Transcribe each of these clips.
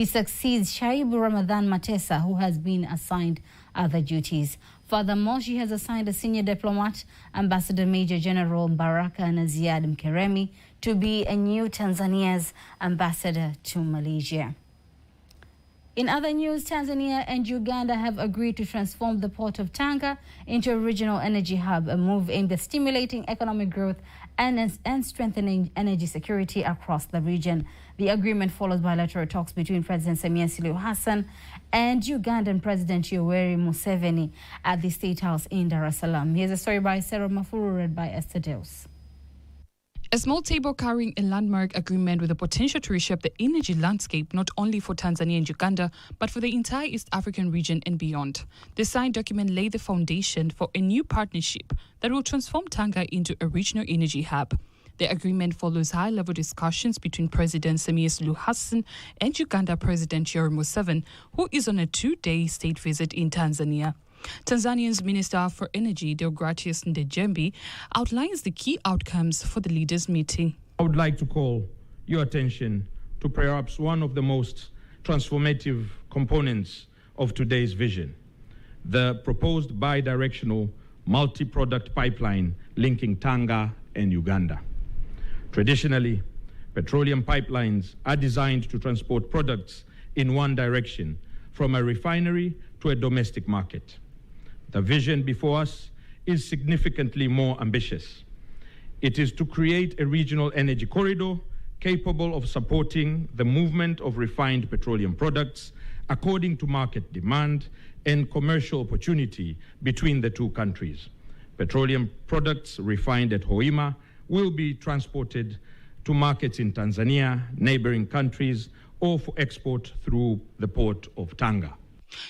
He succeeds Shaibu Ramadan Matesa, who has been assigned other duties. Furthermore, she has assigned a senior diplomat, Ambassador Major General Baraka Naziad Mkeremi, to be a new Tanzania's ambassador to Malaysia. In other news, Tanzania and Uganda have agreed to transform the port of Tanga into a regional energy hub, a move aimed at stimulating economic growth and strengthening energy security across the region. The agreement follows bilateral talks between President Samia Suluhu Hassan and Ugandan President Yoweri Museveni at the State House in Dar es Salaam. Here's a story by Sarah Mafuru, read by Esther Deus. A small table carrying a landmark agreement with the potential to reshape the energy landscape not only for Tanzania and Uganda, but for the entire East African region and beyond. The signed document laid the foundation for a new partnership that will transform Tanga into a regional energy hub. The agreement follows high-level discussions between President Samia Suluhu Hassan and Uganda President Yoweri Museveni, who is on a 2-day state visit in Tanzania. Tanzania's Minister for Energy, Deogratius Ndejembi, outlines the key outcomes for the leaders' meeting. I would like to call your attention to perhaps one of the most transformative components of today's vision, the proposed bi-directional multi-product pipeline linking Tanga and Uganda. Traditionally, petroleum pipelines are designed to transport products in one direction from a refinery to a domestic market. The vision before us is significantly more ambitious. It is to create a regional energy corridor capable of supporting the movement of refined petroleum products according to market demand and commercial opportunity between the two countries. Petroleum products refined at Hoima will be transported to markets in Tanzania, neighboring countries, or for export through the port of Tanga.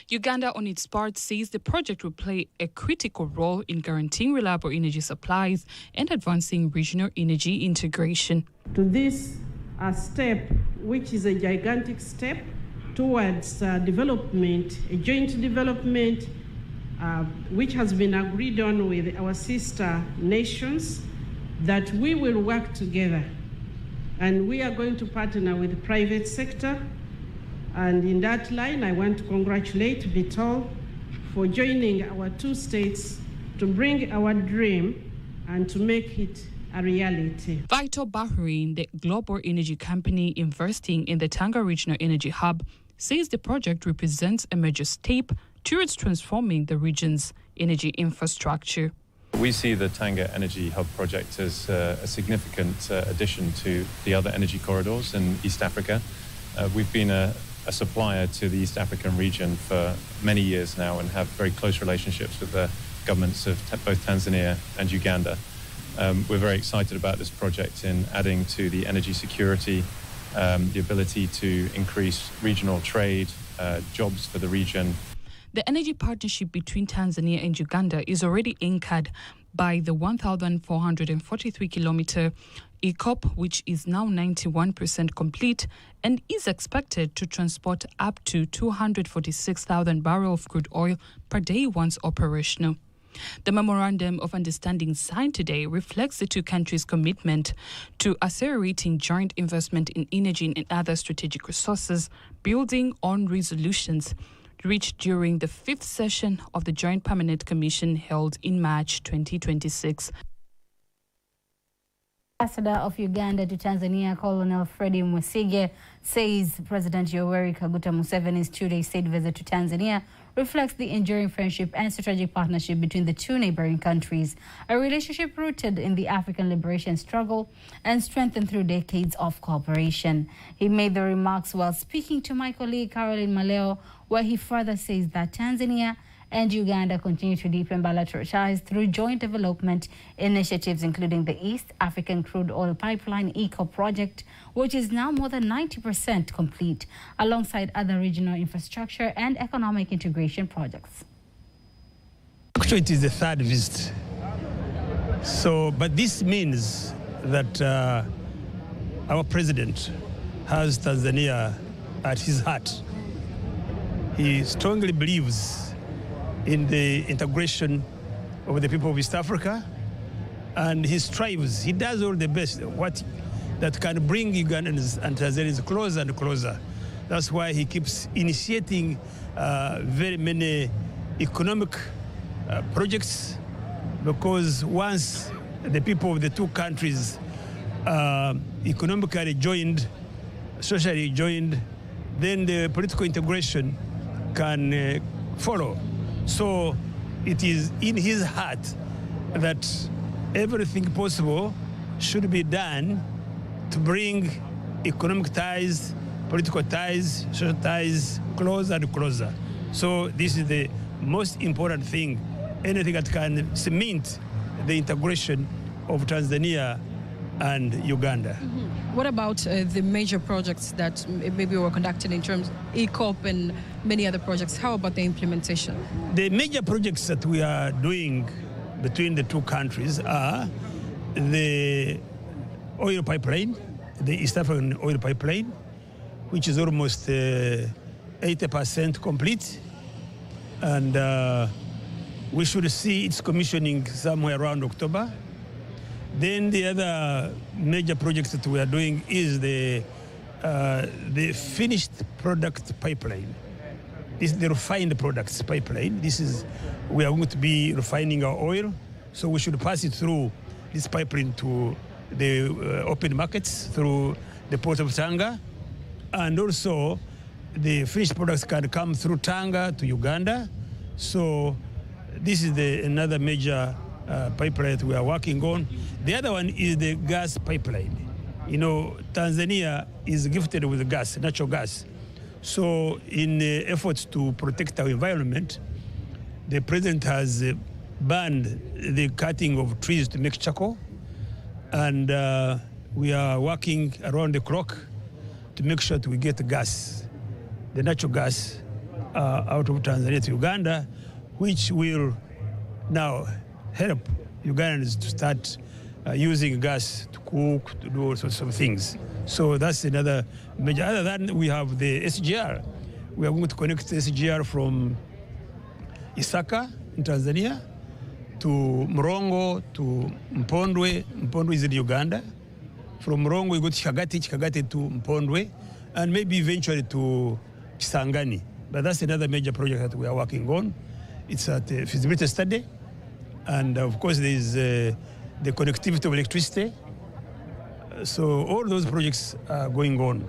Uganda, on its part, says the project will play a critical role in guaranteeing reliable energy supplies and advancing regional energy integration. To this step, which is a gigantic step towards development, a joint development, which has been agreed on with our sister nations, that we will work together. And we are going to partner with the private sector. And in that line, I want to congratulate Vitol for joining our two states to bring our dream and to make it a reality. Vital Bahrain, the global energy company investing in the Tanga Regional Energy Hub, says the project represents a major step towards transforming the region's energy infrastructure. We see the Tanga Energy Hub project as a significant addition to the other energy corridors in East Africa. We've been a supplier to the East African region for many years now and have very close relationships with the governments of both Tanzania and Uganda. We're very excited about this project in adding to the energy security, the ability to increase regional trade, jobs for the region. The energy partnership between Tanzania and Uganda is already anchored by the 1,443-kilometer EACOP, which is now 91% complete and is expected to transport up to 246,000 barrels of crude oil per day once operational. The Memorandum of Understanding signed today reflects the two countries' commitment to accelerating joint investment in energy and other strategic resources, building on resolutions reached during the 5th session of the Joint Permanent Commission held in March 2026. Ambassador of Uganda to Tanzania, Colonel Freddie Mwesige, says President Yoweri Kaguta Museveni's 2-day state visit to Tanzania reflects the enduring friendship and strategic partnership between the two neighboring countries, a relationship rooted in the African liberation struggle and strengthened through decades of cooperation. He made the remarks while speaking to my colleague Caroline Maleo, where he further says that Tanzania and Uganda continue to deepen bilateral ties through joint development initiatives, including the East African Crude Oil Pipeline EACOP project, which is now more than 90% complete, alongside other regional infrastructure and economic integration projects. Actually, it is the third visit. But this means that our president has Tanzania at his heart. He strongly believes in the integration of the people of East Africa, and he strives, he does all the best, what that can bring Ugandans and Tanzanians closer and closer That's why he keeps initiating very many economic projects, because once the people of the two countries economically joined, socially joined, then the political integration can follow. So it is in his heart that everything possible should be done to bring economic ties, political ties, social ties closer and closer. So this is the most important thing, anything that can cement the integration of Tanzania and Uganda. Mm-hmm. What about the major projects that maybe were conducted in terms of ECOP and many other projects? How about the implementation? The major projects that we are doing between the two countries are the oil pipeline, the East African oil pipeline, which is almost 80% complete. And we should see its commissioning somewhere around October. Then the other major projects that we are doing is the finished product pipeline. This is the refined products pipeline. We are going to be refining our oil, so we should pass it through this pipeline to the open markets through the port of Tanga. And also the finished products can come through Tanga to Uganda. So this is another major pipeline that we are working on. The other one is the gas pipeline. You know, Tanzania is gifted with gas, natural gas. So in efforts to protect our environment, the president has banned the cutting of trees to make charcoal. And we are working around the clock to make sure that we get gas, the natural gas, out of Tanzania to Uganda, which will now help Ugandans to start using gas to cook, to do all sorts of things. So that's another major. Other than we have the SGR. We are going to connect the SGR from Isaka in Tanzania to Mrongo to Mpondwe. Mpondwe is in Uganda. From Mrongo we go to Chikagati to Mpondwe, and maybe eventually to Kisangani. But that's another major project that we are working on. It's a feasibility study. And of course, there is the connectivity of electricity. So all those projects are going on.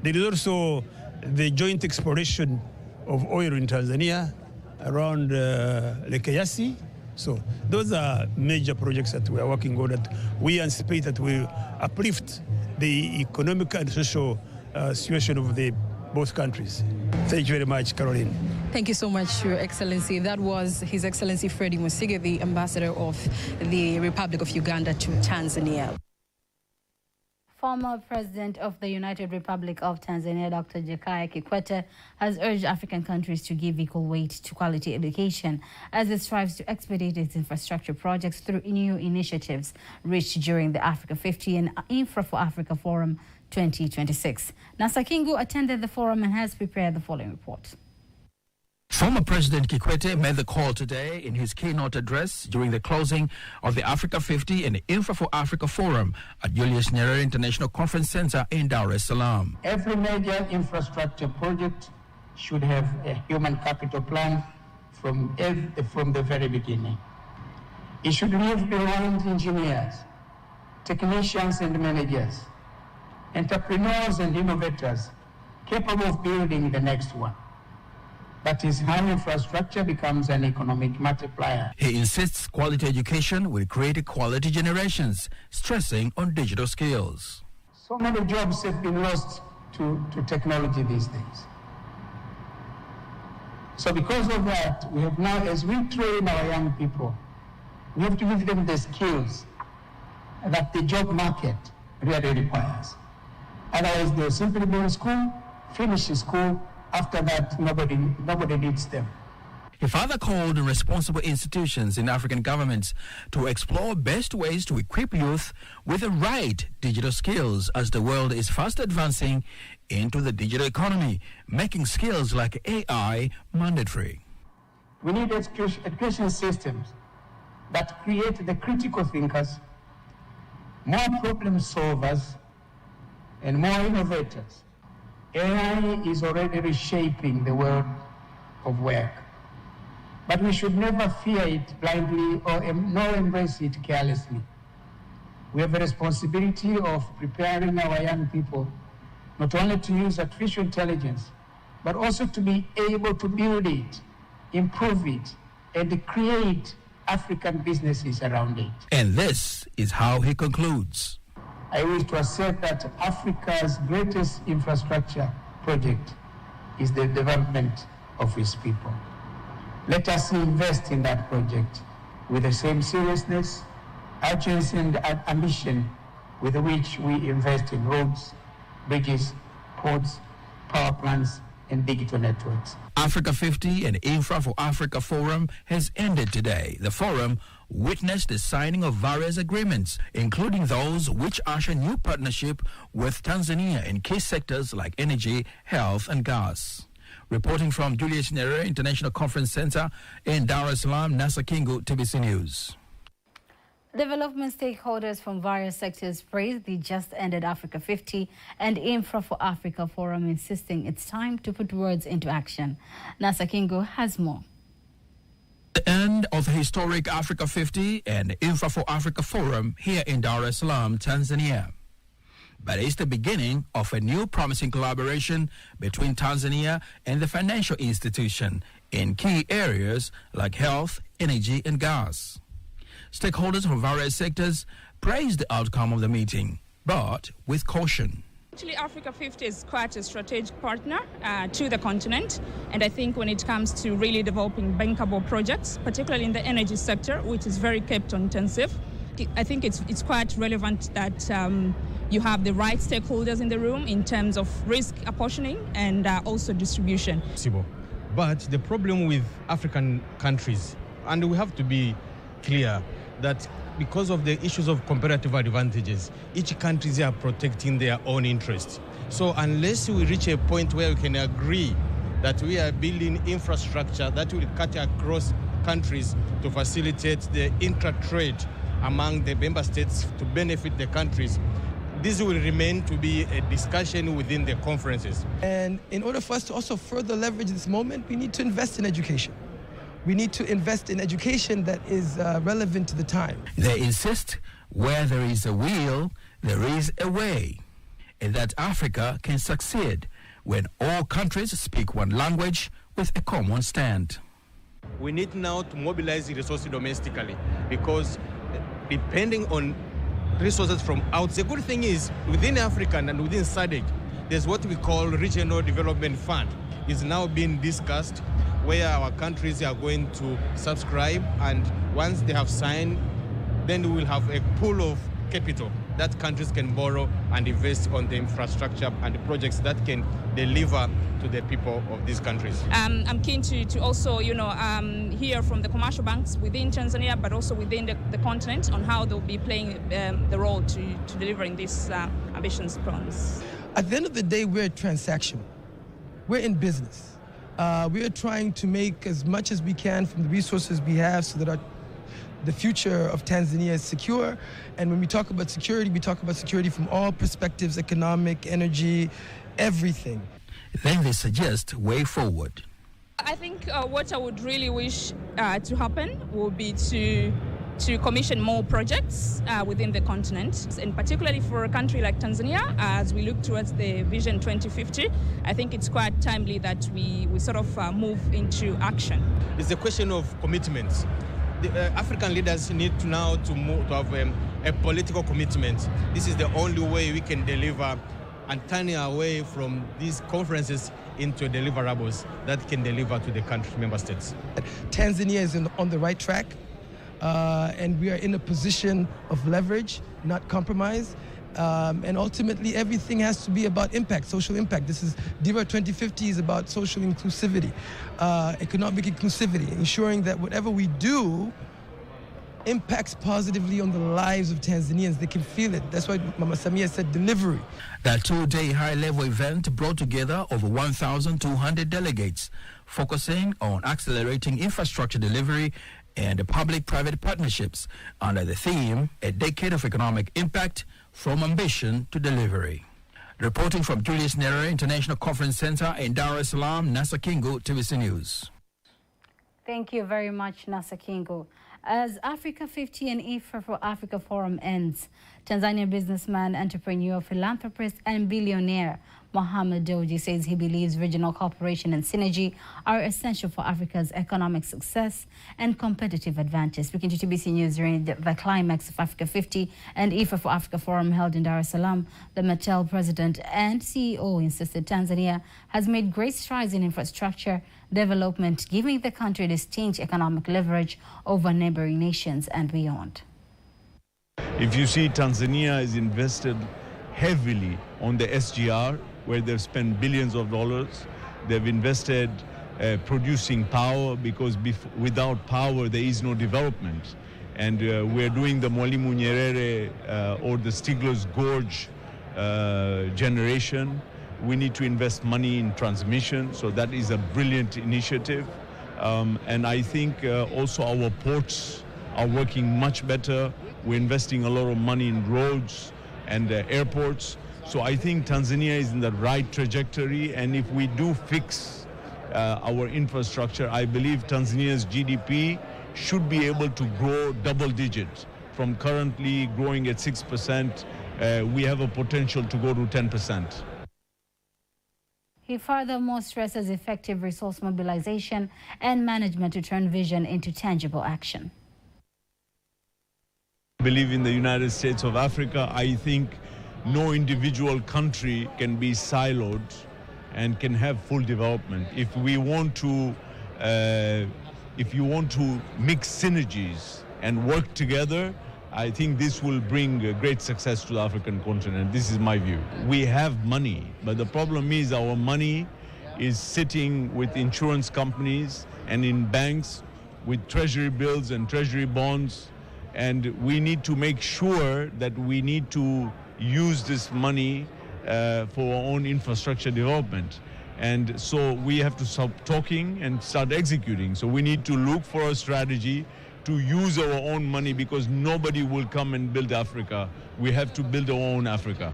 There is also the joint exploration of oil in Tanzania around Lake Eyasi. So those are major projects that we are working on that we anticipate that will uplift the economic and social situation of both countries. Thank you very much, Caroline. Thank you so much, Your Excellency. That was His Excellency Freddie Musige, the Ambassador of the Republic of Uganda to Tanzania. Former President of the United Republic of Tanzania, Dr. Jakaya Kikwete, has urged African countries to give equal weight to quality education as it strives to expedite its infrastructure projects through new initiatives reached during the Africa 50 and Infra for Africa Forum 2026. Nasa Kingu attended the forum and has prepared the following report. Former President Kikwete made the call today in his keynote address during the closing of the Africa 50 and Infra for Africa Forum at Julius Nyerere International Conference Center in Dar es Salaam. Every major infrastructure project should have a human capital plan from the very beginning. It should leave behind engineers, technicians and managers, entrepreneurs and innovators capable of building the next one. That is how infrastructure becomes an economic multiplier. He insists quality education will create quality generations, stressing on digital skills. So many jobs have been lost to technology these days. So because of that, we have now, as we train our young people, we have to give them the skills that the job market really requires. Otherwise, they'll simply go to school, finish school. After that, nobody needs them. He further called on responsible institutions in African governments to explore best ways to equip youth with the right digital skills as the world is fast advancing into the digital economy, making skills like AI mandatory. We need education systems that create the critical thinkers, more problem solvers, and more innovators AI is already reshaping the world of work. But we should never fear it blindly nor embrace it carelessly. We have a responsibility of preparing our young people not only to use artificial intelligence, but also to be able to build it, improve it, and create African businesses around it. And this is how he concludes. I wish to assert that Africa's greatest infrastructure project is the development of its people. Let us invest in that project with the same seriousness, urgency, and ambition with which we invest in roads, bridges, ports, power plants, and digital networks. Africa 50 and Infra for Africa Forum has ended today. The forum witnessed the signing of various agreements, including those which usher new partnership with Tanzania in key sectors like energy, health, and gas. Reporting from Julius Nyerere International Conference Center in Dar es Salaam, Nasa Kingu, TBC News. Development stakeholders from various sectors praised the just-ended Africa 50 and Infra for Africa Forum, insisting it's time to put words into action. Nasa Kingu has more. The end of the historic Africa 50 and Infra for Africa Forum here in Dar es Salaam, Tanzania. But it's the beginning of a new promising collaboration between Tanzania and the financial institution in key areas like health, energy, and gas. Stakeholders from various sectors praised the outcome of the meeting, but with caution. Actually, Africa 50 is quite a strategic partner to the continent, and I think when it comes to really developing bankable projects, particularly in the energy sector, which is very capital intensive, I think it's quite relevant that you have the right stakeholders in the room in terms of risk apportioning and also distribution. But the problem with African countries, and we have to be clear that because of the issues of comparative advantages, each country are protecting their own interests. So unless we reach a point where we can agree that we are building infrastructure that will cut across countries to facilitate the intra-trade among the member states to benefit the countries, this will remain to be a discussion within the conferences. And in order for us to also further leverage this moment, we need to invest in education. We need to invest in education that is relevant to the time. They insist where there is a will, there is a way, and that Africa can succeed when all countries speak one language with a common stand. We need now to mobilize resources domestically because depending on resources from outside, the good thing is within Africa and within SADC, there's what we call Regional Development Fund. It's now being discussed where our countries are going to subscribe, and once they have signed, then we will have a pool of capital that countries can borrow and invest on the infrastructure and the projects that can deliver to the people of these countries. I'm keen to also, hear from the commercial banks within Tanzania, but also within the continent on how they'll be playing the role to delivering these ambitious plans. At the end of the day, we're transactional. We're in business. We are trying to make as much as we can from the resources we have so that the future of Tanzania is secure. And when we talk about security, we talk about security from all perspectives, economic, energy, everything. Then they suggest way forward. I think what I would really wish to happen will be to commission more projects within the continent, and particularly for a country like Tanzania, as we look towards the Vision 2050, I think it's quite timely that we sort of move into action. It's a question of commitments. The African leaders need to now to have a political commitment. This is the only way we can deliver and turn away from these conferences into deliverables that can deliver to the country member states. Tanzania is on the right track. And we are in a position of leverage, not compromise. And ultimately, everything has to be about impact, social impact. This is DIRA 2050 is about social inclusivity, economic inclusivity, ensuring that whatever we do impacts positively on the lives of Tanzanians. They can feel it. That's why Mama Samia said delivery. That two-day high-level event brought together over 1,200 delegates, focusing on accelerating infrastructure delivery and public-private partnerships under the theme, A Decade of Economic Impact, from Ambition to Delivery. Reporting from Julius Nyerere International Conference Center in Dar es Salaam, Nasa Kingu, TVC News. Thank you very much, Nasa Kingu. As Africa 50 and IFA for Africa Forum ends, Tanzania businessman, entrepreneur, philanthropist, and billionaire Mohamed Dewji says he believes regional cooperation and synergy are essential for Africa's economic success and competitive advantage. Speaking to TBC News during the climax of Africa 50 and IFA for Africa Forum held in Dar es Salaam, the Mattel president and CEO insisted Tanzania has made great strides in infrastructure development, giving the country distinct economic leverage over neighboring nations and beyond. If you see, Tanzania is invested heavily on the SGR, where they've spent billions of dollars. They've invested producing power, because without power there is no development. And we're doing the Mwalimu Nyerere or the Stigler's Gorge generation. We need to invest money in transmission, so that is a brilliant initiative. And I think also our ports are working much better. We're investing a lot of money in roads and airports. So I think Tanzania is in the right trajectory, and if we do fix our infrastructure, I believe Tanzania's GDP should be able to grow double digits. From currently growing at 6%, we have a potential to go to 10%. He furthermore stresses effective resource mobilization and management to turn vision into tangible action. I believe in the United States of Africa. I think no individual country can be siloed and can have full development. If you want to mix synergies and work together, I think this will bring great success to the African continent. This is my view. We have money, but the problem is our money is sitting with insurance companies and in banks with treasury bills and treasury bonds. And we need to make sure that we need to use this money for our own infrastructure development. And so we have to stop talking and start executing. So we need to look for a strategy to use our own money, because nobody will come and build Africa. We have to build our own Africa.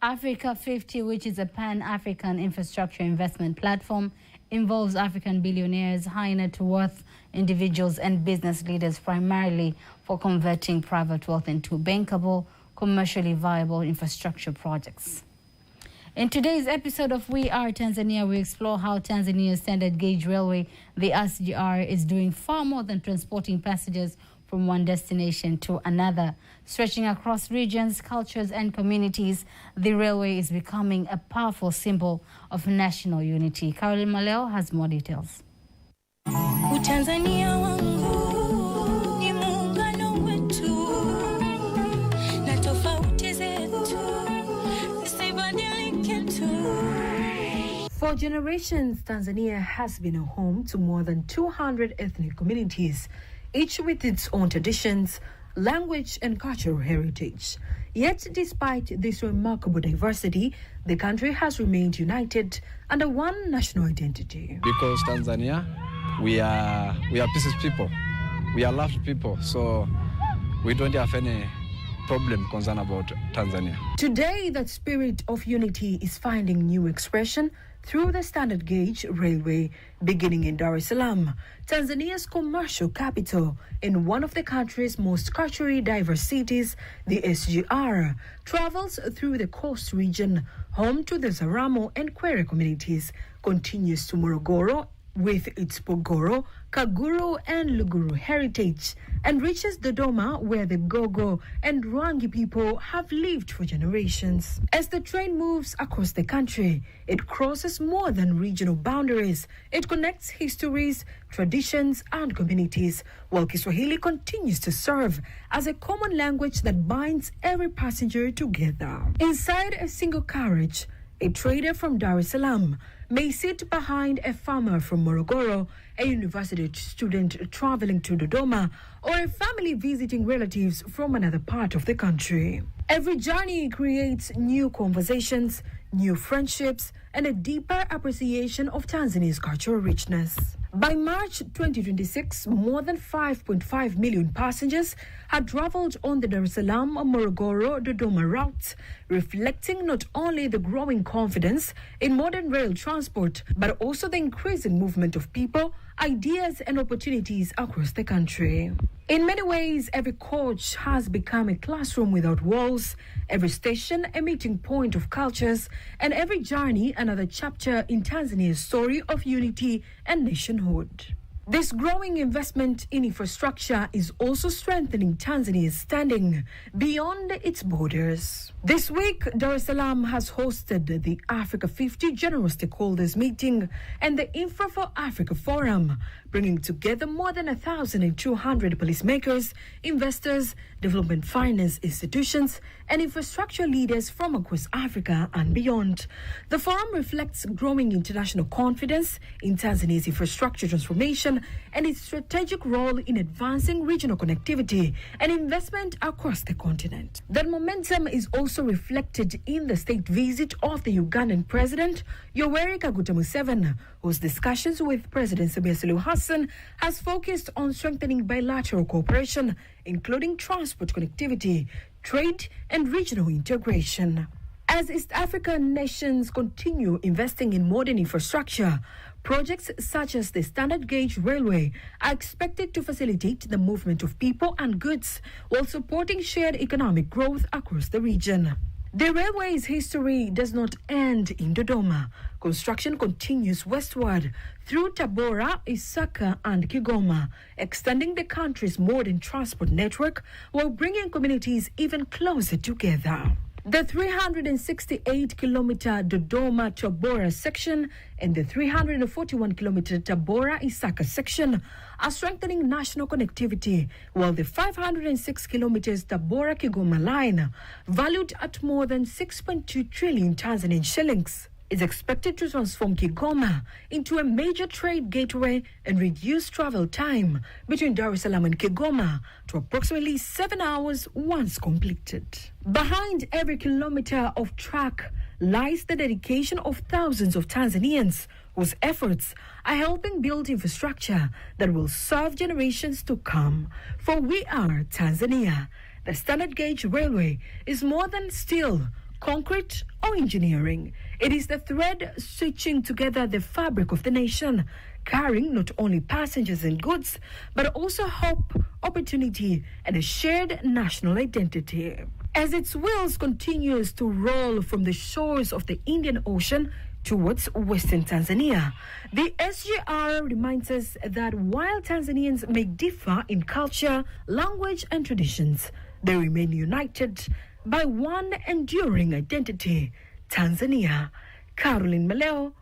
Africa 50, which is a pan-African infrastructure investment platform, involves African billionaires, high net worth individuals and business leaders, primarily for converting private wealth into bankable, commercially viable infrastructure projects. In today's episode of We Are Tanzania, we explore how Tanzania's standard gauge railway, the SGR, is doing far more than transporting passengers from one destination to another. Stretching across regions, cultures, and communities, the railway is becoming a powerful symbol of national unity. Caroline Maleo has more details. Utanzania wangu ni muungano wetu na tofauti zetu zisibadilike tu. For generations, Tanzania has been a home to more than 200 ethnic communities, each with its own traditions, language, and cultural heritage. Yet, despite this remarkable diversity, the country has remained united under one national identity. Because Tanzania, we are peaceful people, we are loved people, so we don't have any problem concern about Tanzania. Today, that spirit of unity is finding new expression through the standard gauge railway, beginning in Dar es Salaam, Tanzania's commercial capital, in one of the country's most culturally diverse cities. The SGR travels through the coast region, home to the Zaramo and Kwere communities, continues to Morogoro with its Pogoro, Kaguru, and Luguru heritage, and reaches Dodoma, where the Gogo and Rwangi people have lived for generations. As the train moves across the country, it crosses more than regional boundaries. It connects histories, traditions, and communities, while Kiswahili continues to serve as a common language that binds every passenger together. Inside a single carriage, a trader from Dar es Salaam may sit behind a farmer from Morogoro, a university student traveling to Dodoma, or a family visiting relatives from another part of the country. Every journey creates new conversations, new friendships, and a deeper appreciation of Tanzania's cultural richness. By March 2026, more than 5.5 million passengers had traveled on the Dar es Salaam-Morogoro-Dodoma route, reflecting not only the growing confidence in modern rail transport, but also the increasing movement of people, ideas, and opportunities across the country. In many ways, every coach has become a classroom without walls, every station a meeting point of cultures, and every journey another chapter in Tanzania's story of unity and nationhood. This growing investment in infrastructure is also strengthening Tanzania's standing beyond its borders. This week, Dar es Salaam has hosted the Africa 50 General Stakeholders Meeting and the Infra for Africa Forum, bringing together more than 1,200 policymakers, investors, development finance institutions, and infrastructure leaders from across Africa and beyond. The forum reflects growing international confidence in Tanzania's infrastructure transformation and its strategic role in advancing regional connectivity and investment across the continent. That momentum is also reflected in the state visit of the Ugandan President, Yoweri Kaguta Museveni, whose discussions with President Samia Suluhu Hassan has focused on strengthening bilateral cooperation, including transport connectivity, trade, and regional integration. As East African nations continue investing in modern infrastructure, projects such as the Standard Gauge Railway are expected to facilitate the movement of people and goods while supporting shared economic growth across the region. The railway's history does not end in Dodoma. Construction continues westward through Tabora, Isaka, and Kigoma, extending the country's modern transport network while bringing communities even closer together. The 368-kilometer Dodoma-Tabora section and the 341-kilometer Tabora-Isaka section are strengthening national connectivity, while the 506 kilometers Tabora-Kigoma line, valued at more than 6.2 trillion Tanzanian shillings, is expected to transform Kigoma into a major trade gateway and reduce travel time between Dar es Salaam and Kigoma to approximately 7 hours once completed. Behind every kilometer of track lies the dedication of thousands of Tanzanians whose efforts are helping build infrastructure that will serve generations to come. For we are Tanzania. The Standard Gauge Railway is more than steel, concrete, or engineering. It is the thread stitching together the fabric of the nation, carrying not only passengers and goods, but also hope, opportunity, and a shared national identity. As its wheels continues to roll from the shores of the Indian Ocean towards Western Tanzania, the SGR reminds us that while Tanzanians may differ in culture, language, and traditions, they remain united by one enduring identity, Tanzania. Caroline Maleo,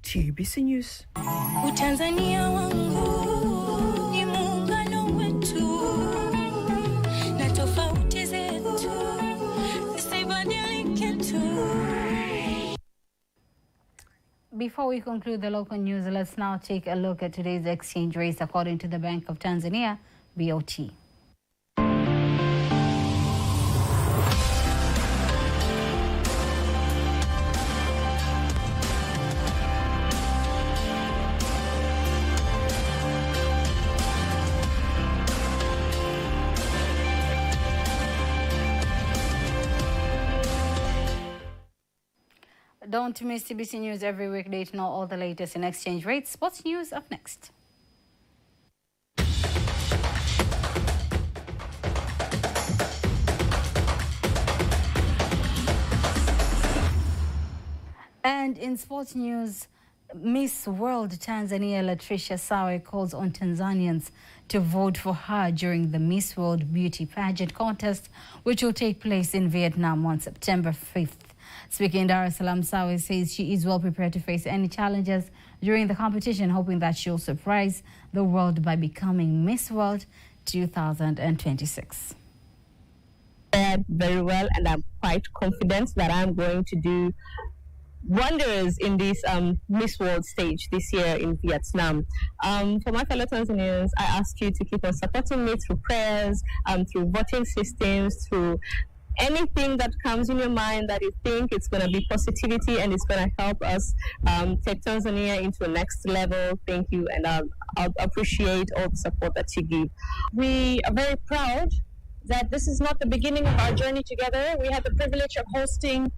TBC News. Utanzania wangu ni muungano wetu na tofauti zetu zisibadilike tu. Before we conclude the local news, let's now take a look at today's exchange rates according to the Bank of Tanzania, BOT. Don't miss TBC News every weekday to know all the latest in exchange rates. Sports news up next. And in sports news, Miss World Tanzania Latricia Sawe calls on Tanzanians to vote for her during the Miss World Beauty Pageant contest, which will take place in Vietnam on September 5th. Speaking in Dar es Salaam, Sawe says she is well prepared to face any challenges during the competition, hoping that she'll surprise the world by becoming Miss World 2026. Very well, and I'm quite confident that I'm going to do wonders in this Miss World stage this year in Vietnam. For my fellow Tanzanians, I ask you to keep on supporting me through prayers, through voting systems, through anything that comes in your mind that you think it's going to be positivity and it's going to help us take Tanzania into a next level. Thank you, and I'll appreciate all the support that you give. We are very proud that this is not the beginning of our journey together. We had the privilege of hosting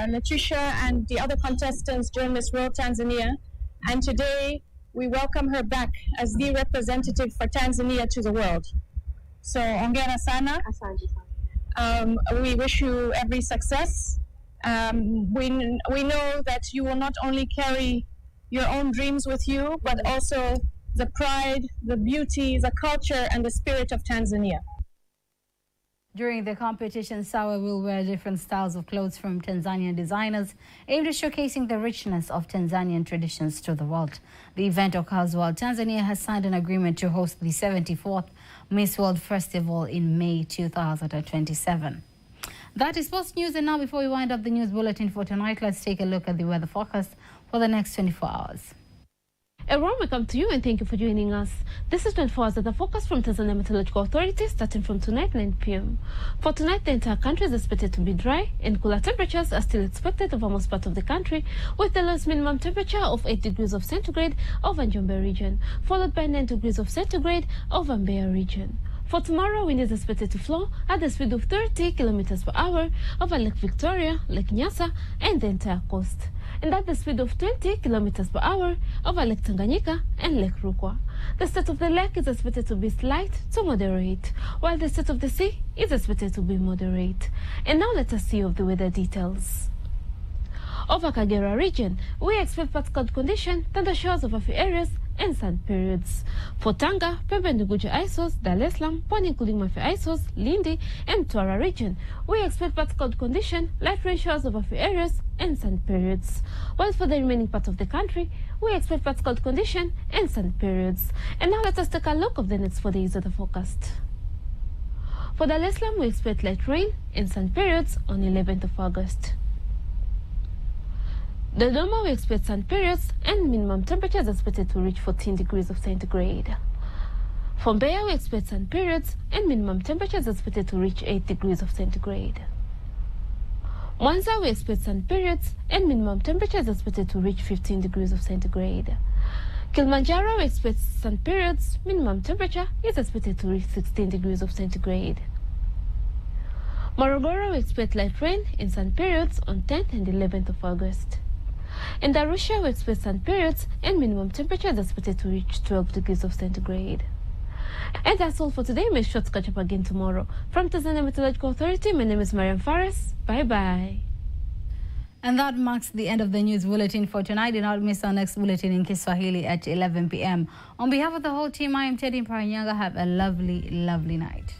Letitia and the other contestants during Miss World Tanzania, and today we welcome her back as the representative for Tanzania to the world. So, hongera sana. We wish you every success. We know that you will not only carry your own dreams with you, but also the pride, the beauty, the culture, and the spirit of Tanzania. During the competition, Sawa will wear different styles of clothes from Tanzanian designers, aimed at showcasing the richness of Tanzanian traditions to the world. The event occurs while Tanzania has signed an agreement to host the 74th Miss World Festival in May 2027. That is sports news, and now before we wind up the news bulletin for tonight, let's take a look at the weather forecast for the next 24 hours. A warm welcome to you and thank you for joining us. This is 24 hours of the forecast from Tanzania Meteorological Authority starting from tonight 9 p.m. For tonight, the entire country is expected to be dry and cooler temperatures are still expected over most part of the country, with the lowest minimum temperature of 8 degrees of centigrade over Njombe region, followed by 9 degrees of centigrade over Mbeya region. For tomorrow, wind is expected to flow at the speed of 30 kilometers per hour over Lake Victoria, Lake Nyasa, and the entire coast, and at the speed of 20 kilometers per hour over Lake Tanganyika and Lake Rukwa. The state of the lake is expected to be slight to moderate, while the state of the sea is expected to be moderate. And now let us see of the weather details. Over Kagera region, we expect partly cloud condition, thundershowers over a few areas, and sun periods. For Tanga, Pembe and Unguja ISOs, Dar es Salaam, Pwani including Mafi ISOs, Lindi, and Mtwara region, we expect partly cloud condition, light rain showers over a few areas, and sun periods. While for the remaining part of the country, we expect partly cloud condition and sun periods. And now let us take a look of the next 4 days of the forecast. For Dar es Salaam, we expect light rain and sun periods on 11th of August. Dodoma, we expect sun periods and minimum temperatures expected to reach 14 degrees of centigrade. For Mbeya, we expect sun periods and minimum temperatures expected to reach 8 degrees of centigrade. Mwanza, we expect sun periods and minimum temperatures expected to reach 15 degrees of centigrade. Kilimanjaro, we expect sun periods, minimum temperature is expected to reach 16 degrees of centigrade. Morogoro, we expect light rain and sun periods on 10th and 11th of August. In Arusha, we expect sun periods and minimum temperatures expected to reach 12 degrees of centigrade. And that's all for today. Make sure to catch up again tomorrow. From Tanzania Meteorological Authority, my name is Mariam Fares. Bye-bye. And that marks the end of the news bulletin for tonight. Do not miss our next bulletin in Kiswahili at 11 p.m. On behalf of the whole team, I am Teddy Paranyaga. Have a lovely, lovely night.